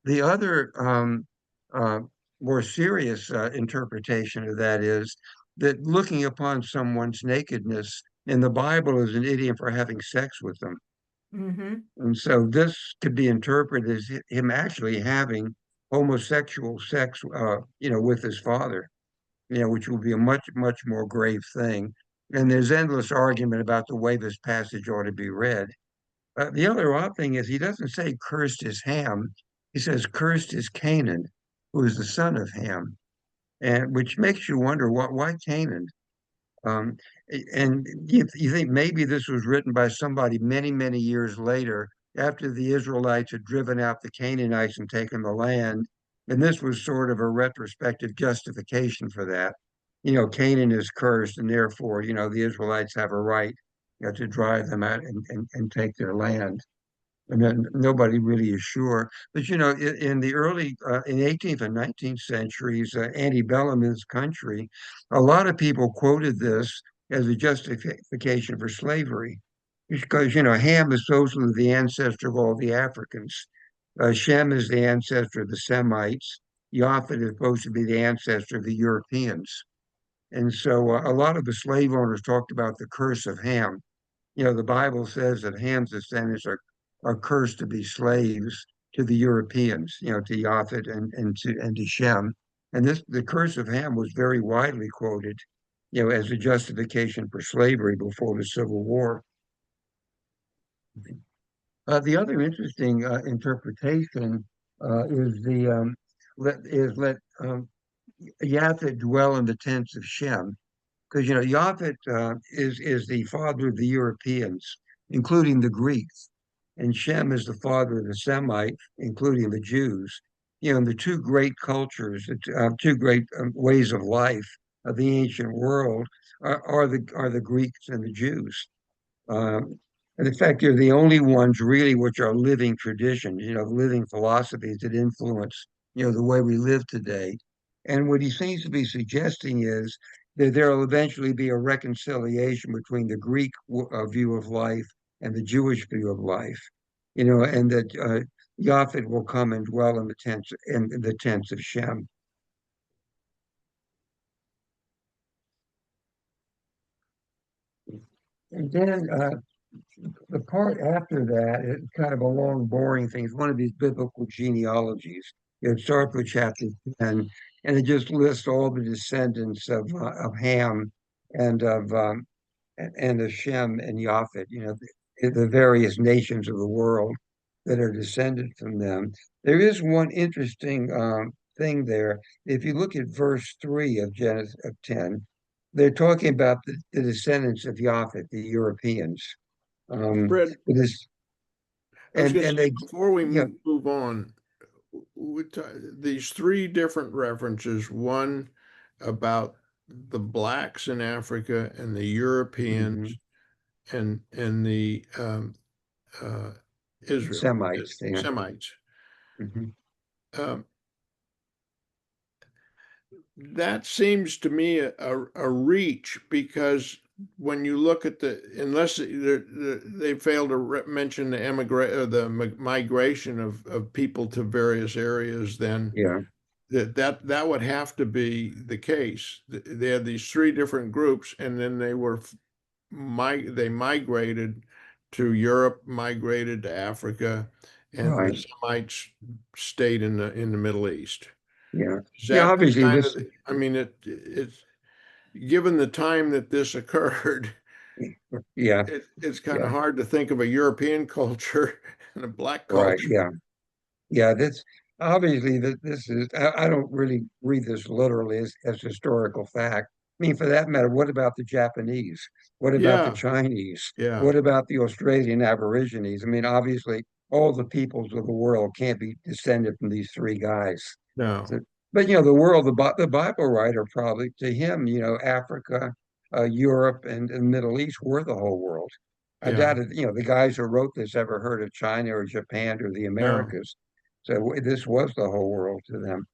Speaker 4: The other uh, more serious interpretation of that is that looking upon someone's nakedness in the Bible is an idiom for having sex with them.
Speaker 3: Mm-hmm.
Speaker 4: And so this could be interpreted as him actually having homosexual sex, with his father, which would be a much, much more grave thing. And there's endless argument about the way this passage ought to be read. The other odd thing is he doesn't say cursed is Ham. He says cursed is Canaan, who is the son of Ham, and which makes you wonder why Canaan. Um, and you think maybe this was written by somebody many, many years later after the Israelites had driven out the Canaanites and taken the land. And this was sort of a retrospective justification for that. Canaan is cursed, and therefore, the Israelites have a right, to drive them out and take their land. and then nobody really is sure. But in the early in 18th and 19th centuries, antebellum in this country, a lot of people quoted this as a justification for slavery, because Ham is supposedly the ancestor of all the Africans. Shem is the ancestor of the Semites. Japhet is supposed to be the ancestor of the Europeans. And so a lot of the slave owners talked about the curse of Ham. The Bible says that Ham's descendants are cursed to be slaves to the Europeans, to Japhet and to Shem. And the curse of Ham was very widely quoted, as a justification for slavery before the Civil War. The other interesting interpretation let Japhet dwell in the tents of Shem, because Japhet is the father of the Europeans, including the Greeks, and Shem is the father of the Semites, including the Jews. And the two great cultures, two great ways of life of the ancient world are the Greeks and the Jews. Um, and in fact, they're the only ones really which are living traditions, living philosophies that influence, the way we live today. And what he seems to be suggesting is that there will eventually be a reconciliation between the Greek view of life and the Jewish view of life, and that Japhet will come and dwell in the tents of Shem. And then the part after that is kind of a long, boring thing. It's one of these biblical genealogies. It starts with chapter 10, and it just lists all the descendants of Ham and of Shem and Japhet, the various nations of the world that are descended from them. There is one interesting thing there. If you look at verse 3 of Genesis of 10, they're talking about the descendants of Japhet, the Europeans.
Speaker 2: Fred,
Speaker 4: This
Speaker 2: I was
Speaker 4: and
Speaker 2: going to
Speaker 4: and
Speaker 2: say,
Speaker 4: they
Speaker 2: before we
Speaker 4: yeah
Speaker 2: move on, these three different references, one about the blacks in Africa and the Europeans
Speaker 4: mhm,
Speaker 2: and the uh, Israel
Speaker 4: Semites there.
Speaker 2: Semites.
Speaker 4: Mhm.
Speaker 2: Um, that seems to me a reach, because when you look at unless they fail to mention the migration of people to various areas, then
Speaker 4: Yeah,
Speaker 2: that would have to be the case. They had these three different groups, and then they migrated to Europe, migrated to Africa, and the
Speaker 4: right.
Speaker 2: Semites stayed in the Middle East.
Speaker 4: Yeah,
Speaker 2: Is
Speaker 4: yeah.
Speaker 2: that the
Speaker 4: Obviously,
Speaker 2: kind
Speaker 4: this.
Speaker 2: of, I mean, it's given the time that this occurred,
Speaker 4: Yeah,
Speaker 2: it's kind of
Speaker 4: yeah.
Speaker 2: hard to think of a European culture and a black
Speaker 4: Right.
Speaker 2: culture.
Speaker 4: Yeah. Yeah, that's obviously that this is. I don't really read this literally as historical fact. I mean, for that matter, what about the Japanese? What about the
Speaker 2: Yeah,
Speaker 4: Chinese?
Speaker 2: yeah,
Speaker 4: What about the Australian Aborigines? I mean, obviously, all the peoples of the world can't be descended from these three guys.
Speaker 2: no,
Speaker 4: So, but the Bible writer probably to him, Africa, Europe, and Middle East were the whole world. I
Speaker 2: yeah,
Speaker 4: doubt it. The guys who wrote this ever heard of China or Japan or the
Speaker 2: no,
Speaker 4: Americas. So this was the whole world to them.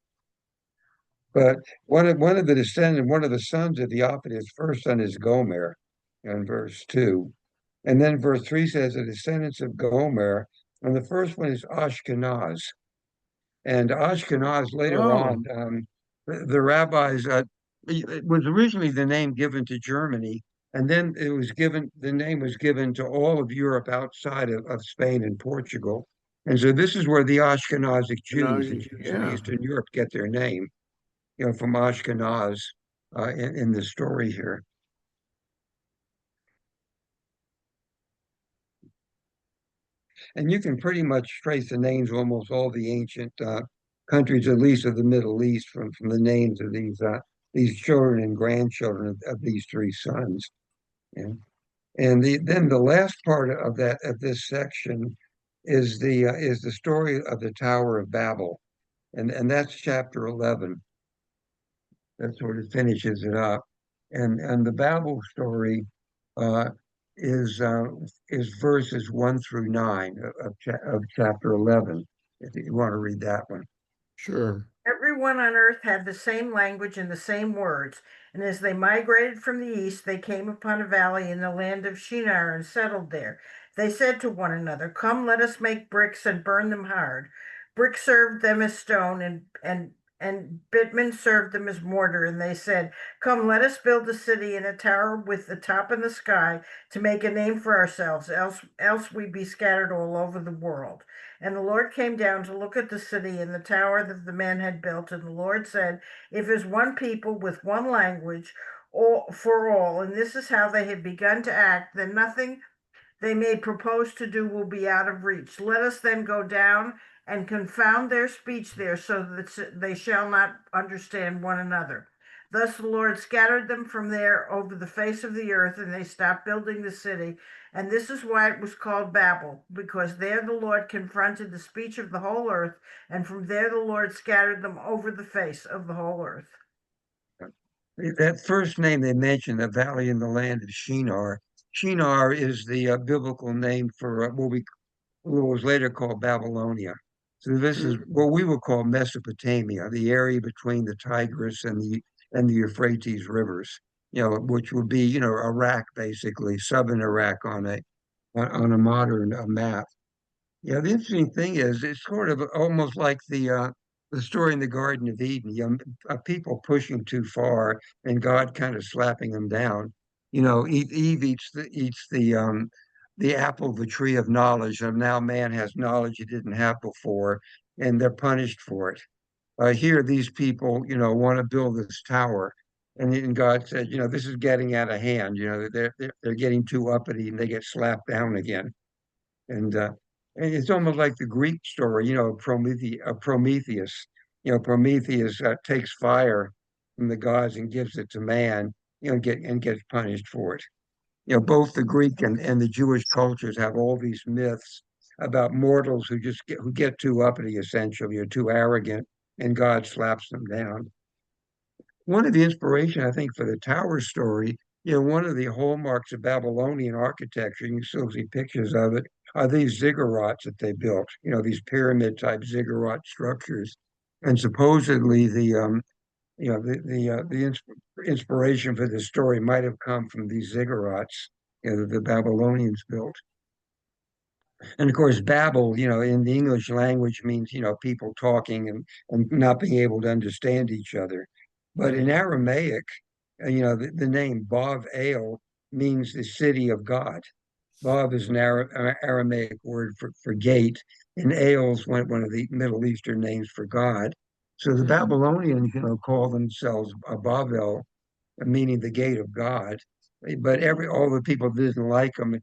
Speaker 4: But one of the sons of Japhet, his first son is Gomer, in verse 2. And then verse 3 says the descendants of Gomer, and the first one is Ashkenaz. And Ashkenaz later
Speaker 2: oh,
Speaker 4: on, the rabbis, it was originally the name given to Germany, and then the name was given to all of Europe outside of Spain and Portugal. And so this is where the Ashkenazic Jews, the Jews in
Speaker 2: yeah.
Speaker 4: Eastern Europe, get their name, from Ashkenaz in the story here. And you can pretty much trace the names of almost all the ancient countries, at least of the Middle East, from the names of these children and grandchildren of these three sons. And then the last part of this section is the story of the Tower of Babel, and that's chapter 11. That sort of finishes it up, and the Babel story. Uh, is verses 1 through 9 of chapter 11. If you want to read that one.
Speaker 2: Sure.
Speaker 3: Everyone on earth had the same language and the same words. And as they migrated from the east, they came upon a valley in the land of Shinar and settled there. They said to one another, "Come, let us make bricks and burn them hard." Brick served them as stone, and bitumen served them as mortar. And they said, "Come, let us build a city and a tower with the top in the sky to make a name for ourselves, else we be scattered all over the world." And the Lord came down to look at the city and the tower that the men had built. And the Lord said, "If there's one people with one language for all, and this is how they have begun to act, then nothing they may propose to do will be out of reach. Let us then go down and confound their speech there, so that they shall not understand one another." Thus the Lord scattered them from there over the face of the earth, and they stopped building the city. And this is why it was called Babel, because there the Lord confronted the speech of the whole earth, and from there the Lord scattered them over the face of the whole earth.
Speaker 4: That first name they mentioned, the valley in the land of Shinar. Shinar is the biblical name for what was later called Babylonia. So this is what we would call Mesopotamia, the area between the Tigris and the Euphrates rivers. Which would be Iraq, basically, southern Iraq on a modern map. Yeah, the interesting thing is it's sort of almost like the story in the Garden of Eden. People pushing too far and God kind of slapping them down. Eve eats the apple of the tree of knowledge, and now man has knowledge he didn't have before, and they're punished for it. Here, these people, want to build this tower, and God said, this is getting out of hand. They're getting too uppity, and they get slapped down again. And it's almost like the Greek story, Prometheus. Prometheus takes fire from the gods and gives it to man, and gets punished for it. Both the Greek and the Jewish cultures have all these myths about mortals who get too uppity, essentially, or too arrogant, and God slaps them down. One of the inspiration, I think, for the tower story, one of the hallmarks of Babylonian architecture, you can still see pictures of it, are these ziggurats that they built, these pyramid type ziggurat structures. And supposedly the inspiration for the story might have come from these ziggurats, that the Babylonians built. And of course, Babel, in the English language means, people talking and not being able to understand each other. But in Aramaic, the name Bav El means the city of God. Bav is an Aramaic word for gate, and El is one of the Middle Eastern names for God. So the Babylonians, call themselves Bavel, meaning the gate of God. But all the people that didn't like them,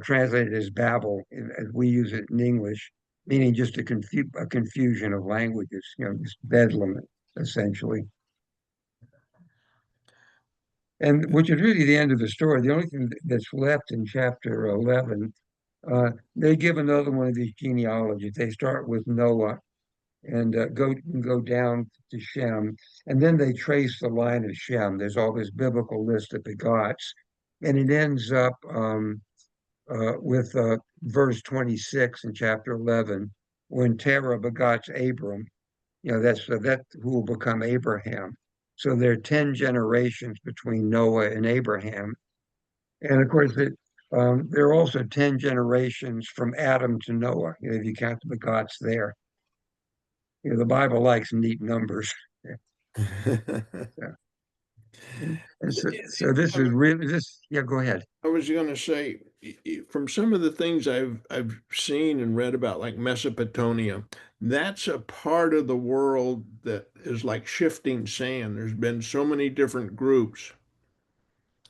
Speaker 4: translated as Babel, as we use it in English, meaning just a confusion of languages, just bedlam, essentially. And which is really the end of the story. The only thing that's left in chapter 11, they give another one of these genealogies. They start with Noah and go down to Shem, and then they trace the line of Shem. There's all this biblical list of begots, and it ends up with verse 26 in chapter 11, when Terah begots Abram. That's that who will become Abraham. So there are 10 generations between Noah and Abraham, and of course there are also 10 generations from Adam to Noah. If you count the begots there. The Bible likes neat numbers. Yeah. And so this is really this. Yeah, go ahead.
Speaker 2: I was going to say, from some of the things I've seen and read about, like Mesopotamia, that's a part of the world that is like shifting sand. There's been so many different groups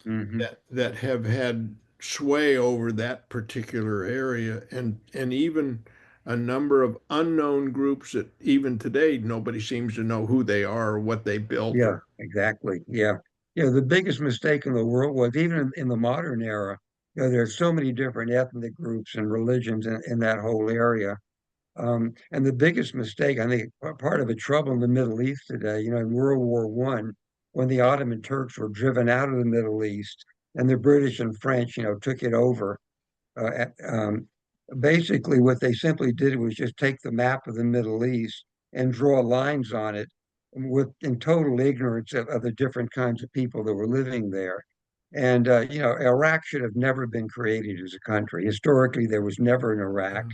Speaker 4: Mm-hmm.
Speaker 2: that have had sway over that particular area, and even a number of unknown groups that even today nobody seems to know who they are or what they built.
Speaker 4: Yeah, exactly. Yeah. The biggest mistake in the world was even in the modern era, there's so many different ethnic groups and religions in that whole area. And the biggest mistake, I think, part of the trouble in the Middle East today, in World War I, when the Ottoman Turks were driven out of the Middle East, and the British and French, took it over. Uh, Basically, what they simply did was just take the map of the Middle East and draw lines on it with in total ignorance of the different kinds of people that were living there. And Iraq should have never been created as a country. Historically, there was never an Iraq.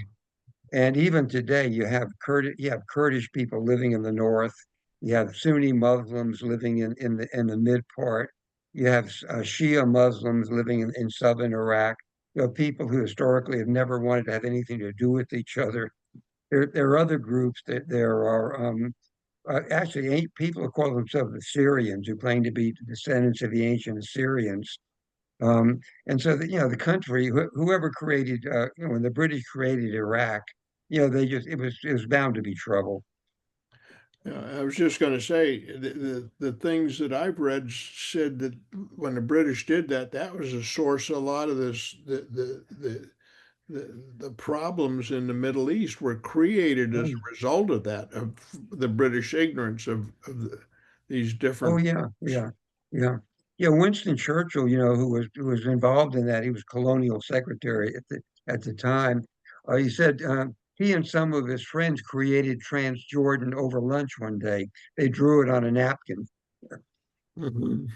Speaker 4: And even today, you have Kurdish people living in the north. You have Sunni Muslims living in the mid part. You have Shia Muslims living in southern Iraq. You have people who historically have never wanted to have anything to do with each other. There are other groups that there are actually people who call themselves the Syrians, who claim to be descendants of the ancient Assyrians. And so the country, whoever created, when the British created Iraq, they just it was bound to be trouble.
Speaker 2: I was just going to say the things that I've read said that when the British did that, that was a source. A lot of the problems in the Middle East were created as a result of that, of the British ignorance of these
Speaker 4: Oh
Speaker 2: different.
Speaker 4: yeah, yeah, yeah, yeah. Winston Churchill, who was involved in that. He was colonial secretary at the time. He said he and some of his friends created Transjordan over lunch one day. They drew it on a napkin.
Speaker 2: Mhm.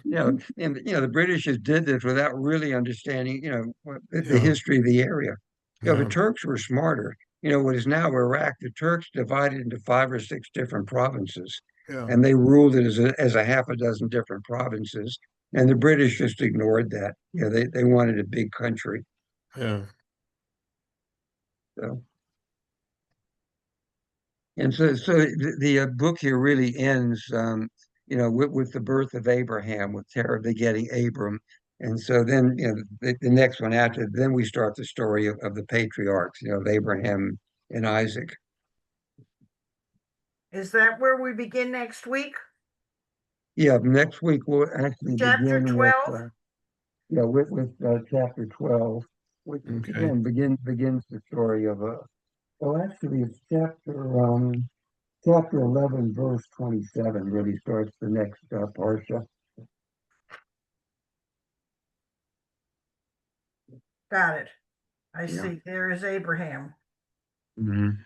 Speaker 4: And the British just did this without really understanding, the
Speaker 2: Yeah,
Speaker 4: history of the area. The
Speaker 2: yeah,
Speaker 4: Turks were smarter. What is now Iraq, the Turks divided into 5 or 6 different provinces,
Speaker 2: yeah,
Speaker 4: and they ruled it as a half a dozen different provinces. And the British just ignored that. They wanted a big country.
Speaker 2: yeah.
Speaker 4: So, and so the book here really ends, with the birth of Abraham, with Terah begetting Abram. And so then, the next one after, then we start the story of the patriarchs, of Abraham and Isaac.
Speaker 3: Is that where we begin next week?
Speaker 4: Yeah, next week we'll actually
Speaker 3: Chapter
Speaker 4: begin with,
Speaker 3: 12?
Speaker 4: chapter 12, which
Speaker 2: Okay.
Speaker 4: again begins the story of well, actually it's chapter 11, verse 27 really starts the next parsha.
Speaker 3: Got it. I
Speaker 4: Yeah.
Speaker 3: see. There is Abraham.
Speaker 4: Mhm.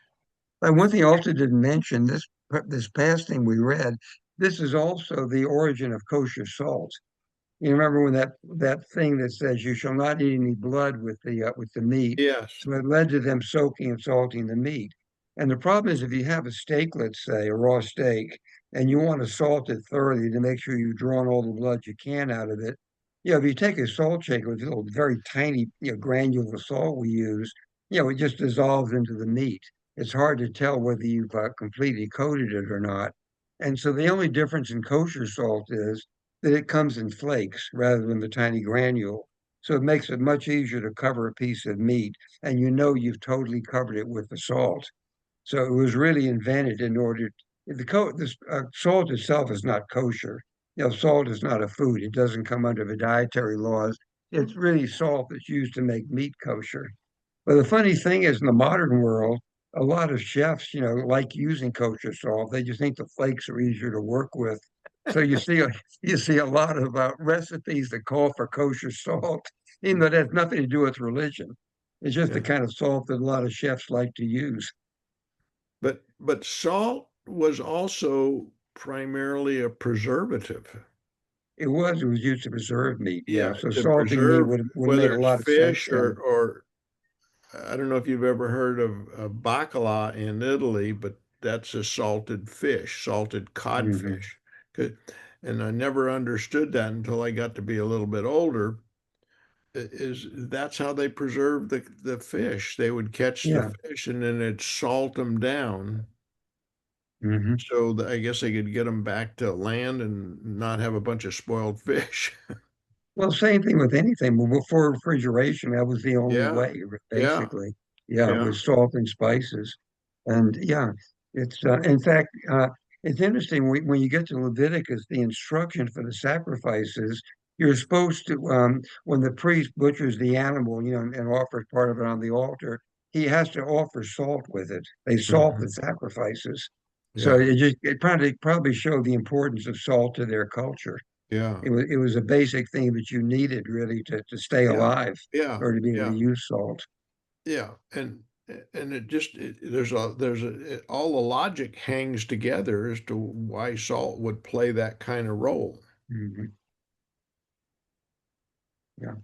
Speaker 4: One thing I also didn't mention, this past thing we read, this is also the origin of kosher salt. You remember when that thing that says you shall not eat any blood with the meat.
Speaker 2: Yes.
Speaker 4: So it led to them soaking and salting the meat. And the problem is if you have a steak, let's say, a raw steak, and you want to salt it thoroughly to make sure you've drawn all the blood you can out of it, if you take a salt shaker with a little very tiny, granule of salt we use, it just dissolves into the meat. It's hard to tell whether you've completely coated it or not. And so the only difference in kosher salt is that it comes in flakes rather than the tiny granule. So it makes it much easier to cover a piece of meat, and you've totally covered it with the salt. So it was really invented in order. Salt itself is not kosher. Salt is not a food. It doesn't come under the dietary laws. It's really salt that's used to make meat kosher. But the funny thing is, in the modern world, a lot of chefs, like using kosher salt. They just think the flakes are easier to work with. So you see a lot of recipes that call for kosher salt, even though that has nothing to do with religion. It's just the
Speaker 2: Yeah.
Speaker 4: kind of salt that a lot of chefs like to use.
Speaker 2: But salt was also primarily a preservative.
Speaker 4: It was used to preserve meat. Yeah,
Speaker 2: Yeah,
Speaker 4: so
Speaker 2: to
Speaker 4: salting meat
Speaker 2: preserve
Speaker 4: would make
Speaker 2: whether
Speaker 4: a
Speaker 2: it's
Speaker 4: lot of sense
Speaker 2: fish or
Speaker 4: then.
Speaker 2: or I don't know if you've ever heard of bacala in Italy, but that's a salted fish, salted
Speaker 4: Hmm.
Speaker 2: codfish. 'Cause- And I never understood that until I got to be a little bit older. Is that's how they preserve the fish. They would catch the
Speaker 4: Yeah.
Speaker 2: fish and then they'd salt them down.
Speaker 4: Hmm.
Speaker 2: So that I guess they could get them back to land and not have a bunch of spoiled fish.
Speaker 4: Well, same thing with anything. But before refrigeration, that was the only
Speaker 2: Yeah,
Speaker 4: way,
Speaker 2: yeah,
Speaker 4: basically. Yeah,
Speaker 2: yeah.
Speaker 4: with salt and spices. And yeah, in fact, it's interesting when you get to Leviticus, the instruction for the sacrifices, you're supposed to, when the priest butchers the animal, and offers part of it on the altar, he has to offer salt with it. They salt the
Speaker 2: Mhm.
Speaker 4: sacrifices. So
Speaker 2: Yeah,
Speaker 4: it probably showed the importance of salt to their culture.
Speaker 2: Yeah.
Speaker 4: It was a basic thing that you needed really to stay
Speaker 2: Yeah.
Speaker 4: alive
Speaker 2: Yeah.
Speaker 4: or to be able to
Speaker 2: Yeah.
Speaker 4: use salt.
Speaker 2: Yeah. And it just, all the logic hangs together as to why salt would play that kind of role.
Speaker 4: Mhm. Yeah.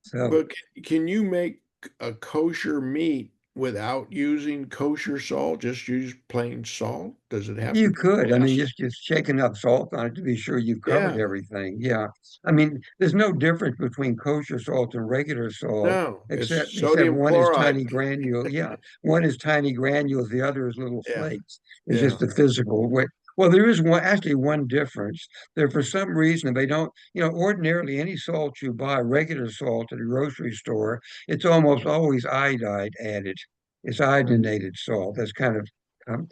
Speaker 4: So
Speaker 2: But can you make a kosher meat without using kosher salt? Just use plain salt? Does it have to
Speaker 4: you
Speaker 2: be
Speaker 4: could, I mean,
Speaker 2: less?
Speaker 4: just shaking up salt on it to be sure you've covered
Speaker 2: Yeah.
Speaker 4: everything. Yeah. I mean, there's no difference between kosher salt and regular salt,
Speaker 2: No, it's
Speaker 4: except
Speaker 2: sodium
Speaker 4: one is
Speaker 2: chloride.
Speaker 4: tiny granule. Yeah. One is tiny granules, the other is little
Speaker 2: Yeah.
Speaker 4: flakes. It's
Speaker 2: Yeah.
Speaker 4: just the physical way. Well, there is one difference. There, for some reason, they don't, ordinarily any salt you buy, regular salt at a grocery store, it's almost always iodide added. It's iodinated salt. That's kind of um,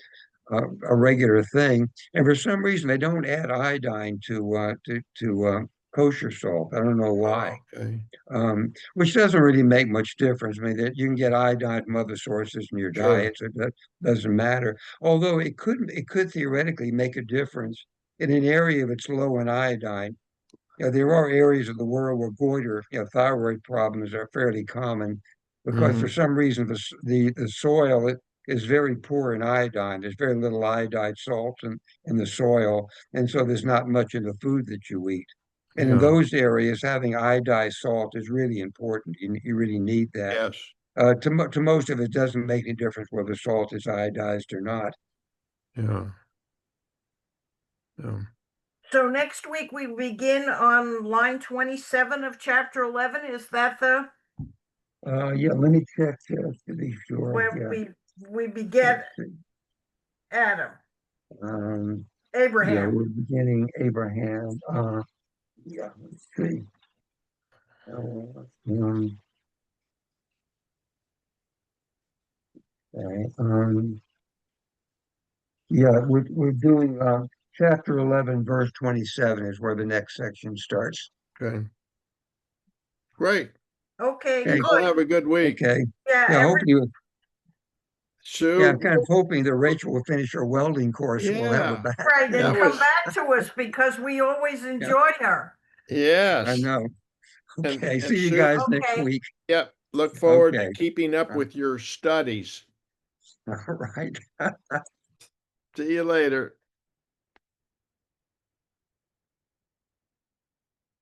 Speaker 4: a regular thing. And for some reason, they don't add iodine to kosher salt. I don't know why.
Speaker 2: Oh, okay.
Speaker 4: Which doesn't really make much difference. I mean, that you can get iodine from other sources in your
Speaker 2: Sure.
Speaker 4: diet, so that doesn't matter. Although it could theoretically make a difference in an area if it's low in iodine. There are areas of the world where goiter, thyroid problems are fairly common because for
Speaker 2: Hmm.
Speaker 4: some reason the soil is very poor in iodine. There's very little iodide salt in the soil, and so there's not much in the food that you eat. And in
Speaker 2: Yeah.
Speaker 4: those areas, having iodized salt is really important. You really need that.
Speaker 2: Yes.
Speaker 4: To most of it, doesn't make any difference whether salt is iodized or not.
Speaker 2: Yeah. Yeah.
Speaker 3: So next week we begin on line 27 of chapter 11. Is that the
Speaker 4: Yeah, let me check just to be sure.
Speaker 3: where
Speaker 4: Yeah,
Speaker 3: we begin
Speaker 4: let's see.
Speaker 3: Adam,
Speaker 4: Um, yeah,
Speaker 3: Abraham?
Speaker 4: we're beginning Abraham. Yeah, let's see. Um, okay, yeah, we're doing chapter 11, verse 27 is where the next section starts.
Speaker 2: Okay. Great.
Speaker 3: Okay,
Speaker 4: Okay,
Speaker 2: You all
Speaker 3: good.
Speaker 2: have a good week.
Speaker 4: okay.
Speaker 3: Yeah,
Speaker 4: Yeah, I'm
Speaker 2: Sue?
Speaker 4: kind of hoping that Rachel will finish her welding course and we'll have her
Speaker 2: Yeah.
Speaker 4: back.
Speaker 3: right, and
Speaker 2: That
Speaker 3: come
Speaker 2: was,
Speaker 3: back to us because we always
Speaker 4: Yeah,
Speaker 3: enjoy her.
Speaker 4: I
Speaker 2: yes.
Speaker 4: know. Okay,
Speaker 2: And
Speaker 4: see you
Speaker 2: Sue,
Speaker 4: guys next
Speaker 3: Okay,
Speaker 4: week.
Speaker 2: yep. Look forward to
Speaker 4: Okay,
Speaker 2: keeping up with your studies.
Speaker 4: all right.
Speaker 2: See you later.